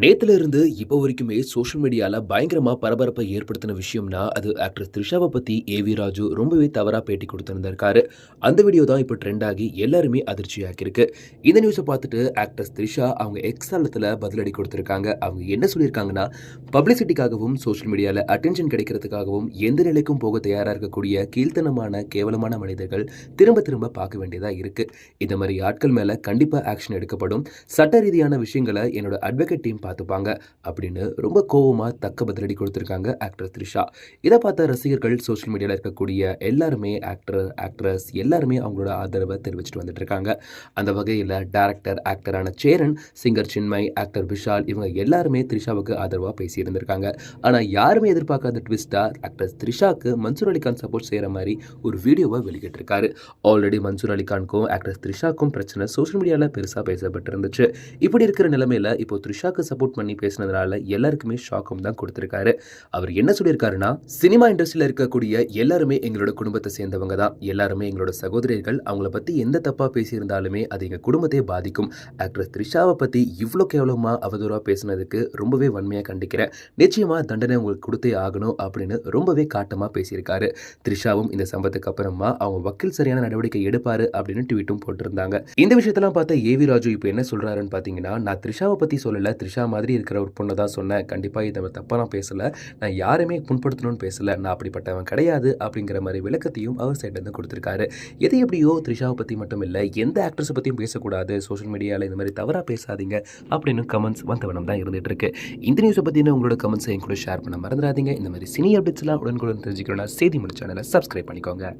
நேத்துல இருந்து இப்போ வரைக்குமே சோஷியல் மீடியால பயங்கரமா பரபரப்பை ஏற்படுத்தின விஷயம்னா, அது ஆக்ட்ரஸ் த்ரிஷாவ பத்தி ஏவி ராஜு ரொம்பவே தவறா பேட்டி குடுத்திருந்திருக்காரு. அந்த வீடியோ தான் இப்போ ட்ரெண்ட் ஆகி எல்லாருமே அதிர்ச்சியாக்கியிருக்கு. இந்த நியூஸ பார்த்துட்டு ஆக்ட்ரஸ் த்ரிஷா அவங்க எக்ஸ் தளத்துல பதிலடி குடுத்திருக்காங்க. அவங்க என்ன சொல்லியிருக்காங்கன்னா, பப்ளிசிட்டிக்காகவும், சோஷியல் மீடியால அட்டென்ஷன் கிடைக்கிறதுக்காகவும் எந்த நிலைக்கும் போக தயாரா இருக்கக்கூடிய கீழ்த்தனமான, கேவலமான மனிதர்கள் திரும்ப திரும்ப பார்க்க வேண்டியதா இருக்கு. இந்த மாரி ஆட்கள் மேல கண்டிப்பா ஆக்ஷன் எடுக்கப்படும். சட்ட ரீதியான விஷயங்கள என்னோட அட்வொகேட் டீம் பார்த்துப்பாங்க அப்படின்னு ரொம்ப கோவமா தக்க பதிலடி கொடுத்திருக்காங்க ஆக்டர் த்ரிஷா. இதை பார்த்த ரசிகர்கள் சோஷியல் மீடியால இருக்கக்கூடிய எல்லாருமே ஆக்ட்ரஸ் எல்லாருமே அவங்களோட ஆதரவை தெரிவிச்சுட்டு வந்துட்டு இருக்காங்க. அந்த வகையில் டைரக்டர் ஆக்டரான சேரன், சிங்கர் சின்மய், ஆக்டர் விஷால் இவங்க எல்லாருமே த்ரிஷாவுக்கு ஆதரவா பேசியிருந்திருக்காங்க. ஆனா யாருமே எதிர்பார்க்காத ட்விஸ்டா ஆக்டர் த்ரிஷாக்கு மன்சூர் அலிகான் சப்போர்ட் செய்யற மாதிரி ஒரு வீடியோவை வெளியிட்டிருக்காரு. ஆல்ரெடி மன்சூர் அலிகானுக்கும் ஆக்டர் த்ரிஷாக்கும் பிரச்சனை சோஷியல் மீடியால பெருசா பேசப்பட்டிருந்துச்சு. இப்படி இருக்கிற நிலைமையில இப்போ த்ரிஷாக்கு சப்போர்ட் பண்ணி பேசினதுனால எல்லாருக்குமே ஷாக்கும் தான் கொடுத்திருக்காரு. அவர் என்ன சொல்லியிருக்காருன்னா, சினிமா இண்டஸ்ட்ரியில இருக்கக்கூடிய எல்லாருமே எங்களோட குடும்பத்தை சேர்ந்தவங்க தான். எல்லாருமே எங்களோட சகோதரிகள். அவங்கள பத்தி எந்த தப்பா பேசியிருந்தாலுமே அது எங்க குடும்பத்தையே பாதிக்கும். ஆக்ட்ரஸ் த்ரிஷாவை பத்தி இவ்வளோ கேவலமா அவதூறா பேசினதுக்கு ரொம்பவே வன்மையா கண்டிக்கிறேன். நிச்சயமா தண்டனை உங்களுக்கு கொடுத்தே ஆகணும் அப்படின்னு ரொம்பவே காட்டமா பேசியிருக்காரு. த்ரிஷாவும் இந்த சம்பவத்துக்கு அப்புறமா அவங்க வக்கீல் சரியான நடவடிக்கை எடுப்பாரு அப்படின்னு ட்வீட்டும் போட்டிருந்தாங்க. இந்த விஷயத்தெல்லாம் பார்த்த ஏவி ராஜு இப்போ என்ன சொல்றாருன்னு பாத்தீங்கன்னா, நான் த்ரிஷாவை பத்தி சொல்லல, த்ரிஷா மாதிரி இருக்கிற ஒரு பொண்ணை தான் சொன்னேன். கண்டிப்பா இதை தப்பா நான் பேசல. நான் யாருமே புண்படுத்தணும்னு பேசல. நான் அப்படிப்பட்டவன் கிடையாது அப்படிங்கிற மாதிரி விளக்கத்தையும் அவர் சைட்ல இருந்து கொடுத்திருக்காரு. எது எப்படியோ த்ரிஷாவை பத்தி மட்டும் இல்ல, எந்த ஆக்ட்ரஸை பத்தியும் பேசக்கூடாது, சோஷியல் மீடியால இந்த மாதிரி தவறா பேசாதீங்க அப்படின்னு கமெண்ட்ஸ் வந்தவனம் தான் இருந்துட்டு இருக்கு. இந்த நியூஸை பத்தின உங்களோட கமெண்ட்ஸை என் கூட ஷேர் பண்ண மறந்துடாதீங்க. இந்த மாதிரி சினி அப்டேட்ஸ் எல்லாம் உடனுக்குடன் தெரிஞ்சுக்கணும்னா செய்தி முடிச்ச சேனலை சப்ஸ்கிரைப் பண்ணிக்கோங்க.